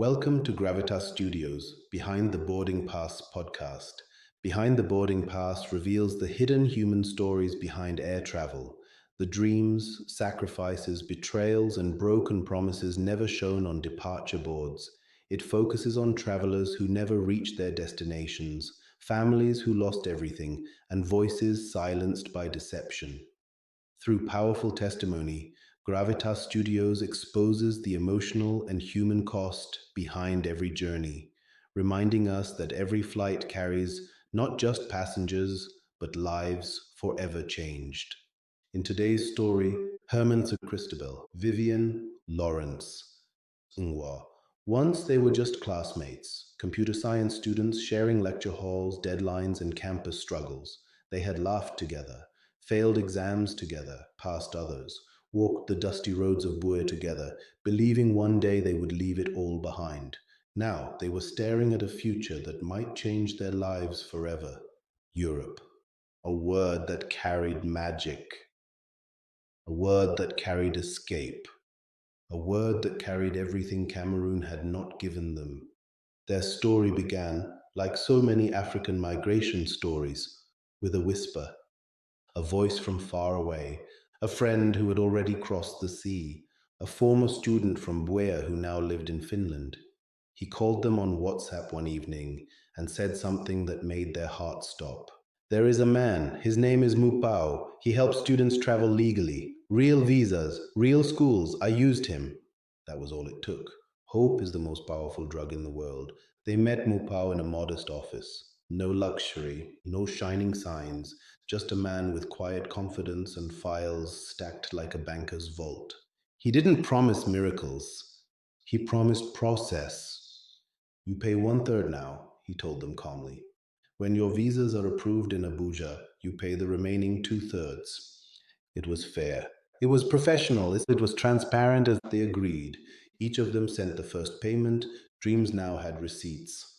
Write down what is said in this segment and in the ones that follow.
Welcome to Gravitas Studios, Behind the Boarding Pass podcast. Behind the Boarding Pass reveals the hidden human stories behind air travel, the dreams, sacrifices, betrayals, and broken promises never shown on departure boards. It focuses on travelers who never reached their destinations, families who lost everything, and voices silenced by deception. Through powerful testimony, Gravitas Studios exposes the emotional and human cost behind every journey, reminding us that every flight carries not just passengers, but lives forever changed. In today's story, Herman to Christabel, Vivian, Lawrence, Ngwa. Once they were just classmates, computer science students sharing lecture halls, deadlines, and campus struggles. They had laughed together, failed exams together, passed others, walked the dusty roads of Bue together, believing one day they would leave it all behind. Now they were staring at a future that might change their lives forever. Europe, a word that carried magic, a word that carried escape, a word that carried everything Cameroon had not given them. Their story began, like so many African migration stories, with a whisper, a voice from far away, a friend who had already crossed the sea, a former student from Buea who now lived in Finland. He called them on WhatsApp one evening and said something that made their hearts stop. There is a man, his name is Mupao. He helps students travel legally. Real visas, real schools. I used him. That was all it took. Hope is the most powerful drug in the world. They met Mupao in a modest office. No luxury, no shining signs, just a man with quiet confidence and files stacked like a banker's vault. He didn't promise miracles. He promised process. You pay one third now, he told them calmly. When your visas are approved in Abuja, you pay the remaining two-thirds. It was fair. It was professional. It was transparent as they agreed. Each of them sent the first payment. Dreams now had receipts.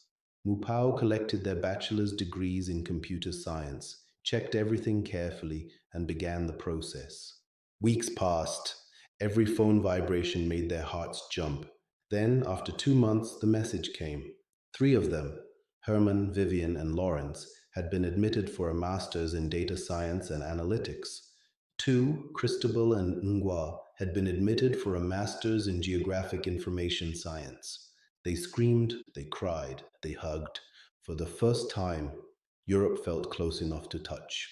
Mupao collected their bachelor's degrees in computer science, checked everything carefully, and began the process. Weeks passed. Every phone vibration made their hearts jump. Then, after 2 months, the message came. Three of them, Herman, Vivian, and Lawrence, had been admitted for a master's in data science and analytics. Two, Christabel and Ngwa, had been admitted for a master's in geographic information science. They screamed, they cried, they hugged. For the first time, Europe felt close enough to touch.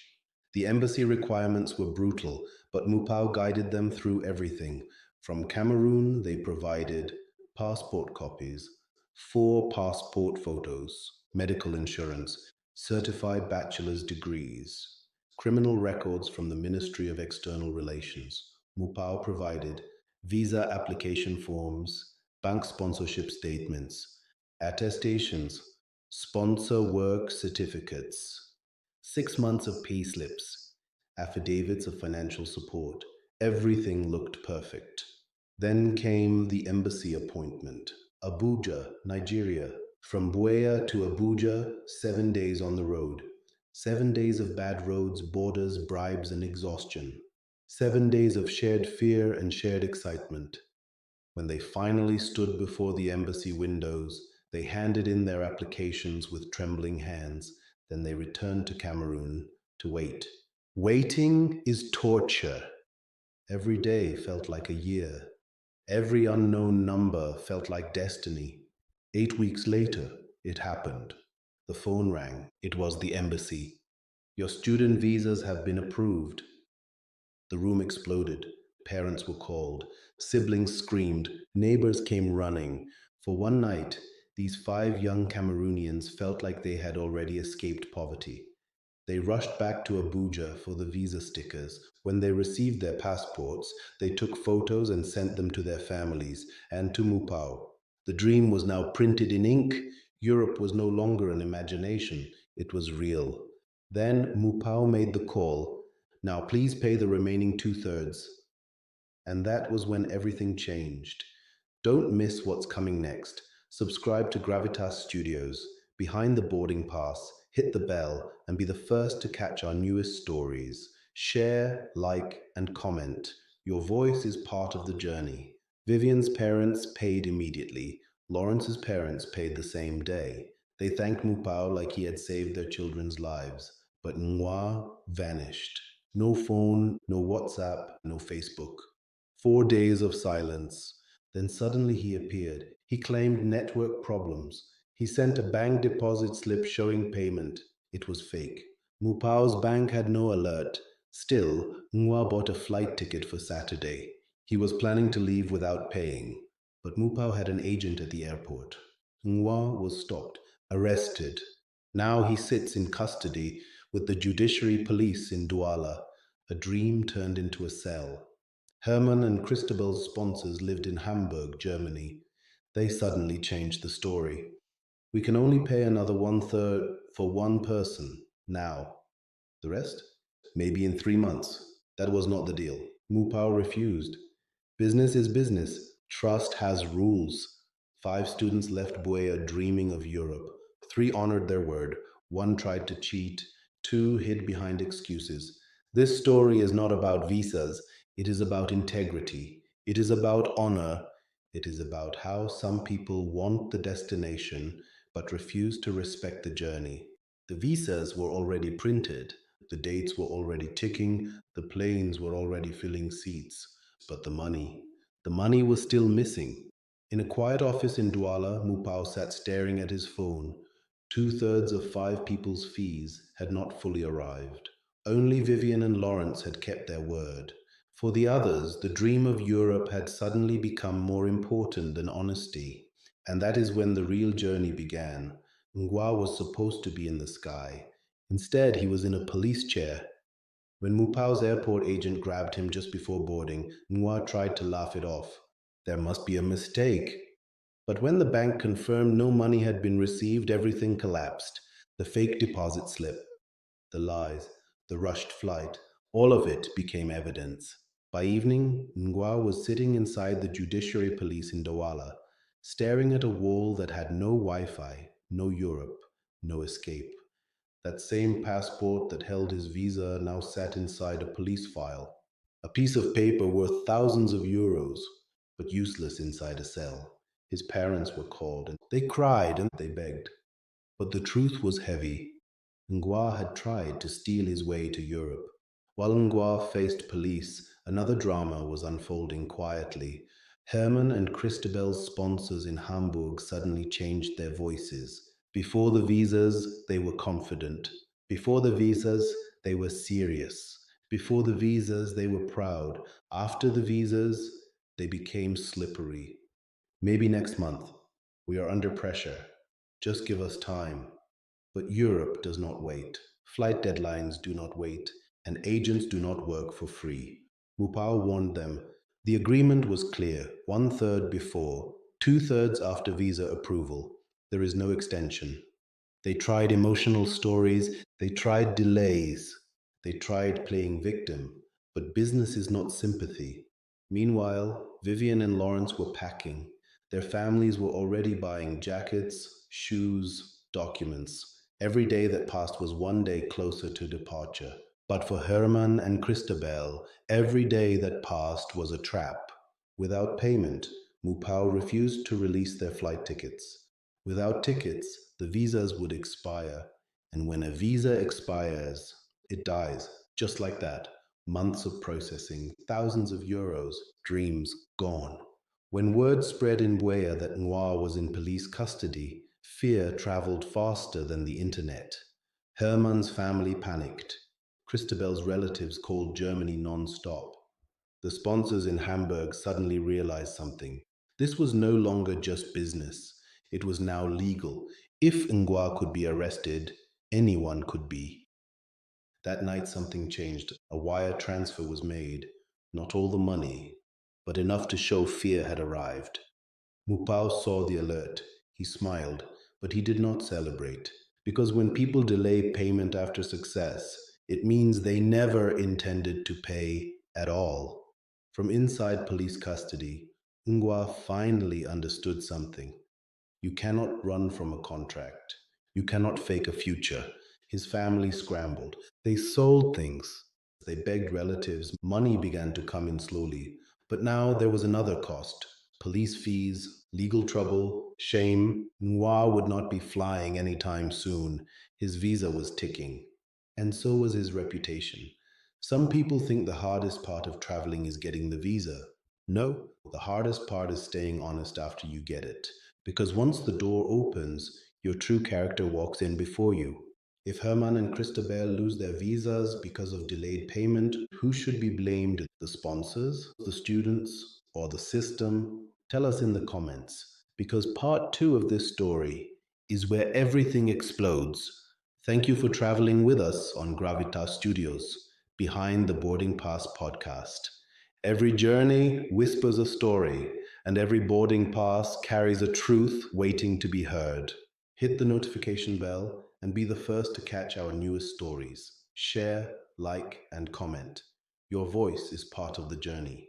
The embassy requirements were brutal, but Mupao guided them through everything. From Cameroon, they provided passport copies, 4 passport photos, medical insurance, certified bachelor's degrees, criminal records from the Ministry of External Relations. Mupao provided visa application forms, bank sponsorship statements, attestations, sponsor work certificates, 6 months of pay slips, affidavits of financial support. Everything looked perfect. Then came the embassy appointment. Abuja, Nigeria. From Buea to Abuja, 7 days on the road. 7 days of bad roads, borders, bribes, and exhaustion. 7 days of shared fear and shared excitement. When they finally stood before the embassy windows, they handed in their applications with trembling hands. Then they returned to Cameroon to wait. Waiting is torture. Every day felt like a year. Every unknown number felt like destiny. 8 weeks later, it happened. The phone rang. It was the embassy. Your student visas have been approved. The room exploded. Parents were called. Siblings screamed. Neighbors came running. For one night, these 5 young Cameroonians felt like they had already escaped poverty. They rushed back to Abuja for the visa stickers. When they received their passports, they took photos and sent them to their families and to Mupao. The dream was now printed in ink. Europe was no longer an imagination, it was real. Then Mupao made the call. Now please pay the remaining two-thirds. And that was when everything changed. Don't miss what's coming next. Subscribe to Gravitas Studios. Behind the boarding pass, hit the bell, and be the first to catch our newest stories. Share, like, and comment. Your voice is part of the journey. Vivian's parents paid immediately. Lawrence's parents paid the same day. They thanked Mupao like he had saved their children's lives. But Ngwa vanished. No phone, no WhatsApp, no Facebook. 4 days of silence. Then suddenly he appeared. He claimed network problems. He sent a bank deposit slip showing payment. It was fake. Mupao's bank had no alert. Still, Ngwa bought a flight ticket for Saturday. He was planning to leave without paying. But Mupao had an agent at the airport. Ngwa was stopped, arrested. Now he sits in custody with the judiciary police in Douala. A dream turned into a cell. Hermann and Christabel's sponsors lived in Hamburg, Germany. They suddenly changed the story. We can only pay another one third for one person now. The rest? Maybe in 3 months. That was not the deal. Mupao refused. Business is business. Trust has rules. 5 students left Buea dreaming of Europe. 3 honored their word. 1 tried to cheat. 2 hid behind excuses. This story is not about visas. It is about integrity. It is about honor. It is about how some people want the destination but refuse to respect the journey. The visas were already printed. The dates were already ticking, the planes were already filling seats. But the money was still missing. In a quiet office in Douala, Mupao sat staring at his phone. 2/3 of 5 people's fees had not fully arrived. Only Vivian and Lawrence had kept their word. For the others, the dream of Europe had suddenly become more important than honesty. And that is when the real journey began. Ngwa was supposed to be in the sky. Instead, he was in a police chair. When Mupao's airport agent grabbed him just before boarding, Ngwa tried to laugh it off. There must be a mistake. But when the bank confirmed no money had been received, everything collapsed. The fake deposit slip, the lies, the rushed flight, all of it became evidence. By evening, Ngwa was sitting inside the judiciary police in Douala, staring at a wall that had no Wi Fi, no Europe, no escape. That same passport that held his visa now sat inside a police file, a piece of paper worth thousands of euros, but useless inside a cell. His parents were called, and they cried and they begged. But the truth was heavy. Ngwa had tried to steal his way to Europe. While Ngwa faced police, another drama was unfolding quietly. Hermann and Christabel's sponsors in Hamburg suddenly changed their voices. Before the visas, they were confident. Before the visas, they were serious. Before the visas, they were proud. After the visas, they became slippery. Maybe next month. We are under pressure. Just give us time. But Europe does not wait. Flight deadlines do not wait, and agents do not work for free. Mupao warned them. The agreement was clear: 1/3 before, 2/3 after visa approval. There is no extension. They tried emotional stories, they tried delays, they tried playing victim, but business is not sympathy. Meanwhile, Vivian and Lawrence were packing. Their families were already buying jackets, shoes, documents. Every day that passed was one day closer to departure. But for Herman and Christabel, every day that passed was a trap. Without payment, Mupao refused to release their flight tickets. Without tickets, the visas would expire. And when a visa expires, it dies. Just like that. Months of processing, thousands of euros, dreams gone. When word spread in Buea that Noir was in police custody, fear traveled faster than the internet. Herman's family panicked. Christabel's relatives called Germany non-stop. The sponsors in Hamburg suddenly realized something. This was no longer just business. It was now legal. If Ngwa could be arrested, anyone could be. That night something changed. A wire transfer was made. Not all the money, but enough to show fear had arrived. Mupao saw the alert. He smiled, but he did not celebrate. Because when people delay payment after success, it means they never intended to pay at all. From inside police custody, Ngwa finally understood something. You cannot run from a contract. You cannot fake a future. His family scrambled. They sold things. They begged relatives. Money began to come in slowly. But now there was another cost: Police fees, legal trouble, shame. Noir would not be flying anytime soon. His visa was ticking. And so was his reputation. Some people think the hardest part of traveling is getting the visa. No, the hardest part is staying honest after you get it. Because once the door opens, your true character walks in before you. If Herman and Christabel lose their visas because of delayed payment, who should be blamed? The sponsors, the students, or the system? Tell us in the comments, because part two of this story is where everything explodes. Thank you for traveling with us on Gravitas Studios, Behind the Boarding Pass podcast. Every journey whispers a story, and every boarding pass carries a truth waiting to be heard. Hit the notification bell and be the first to catch our newest stories. Share, like, and comment. Your voice is part of the journey.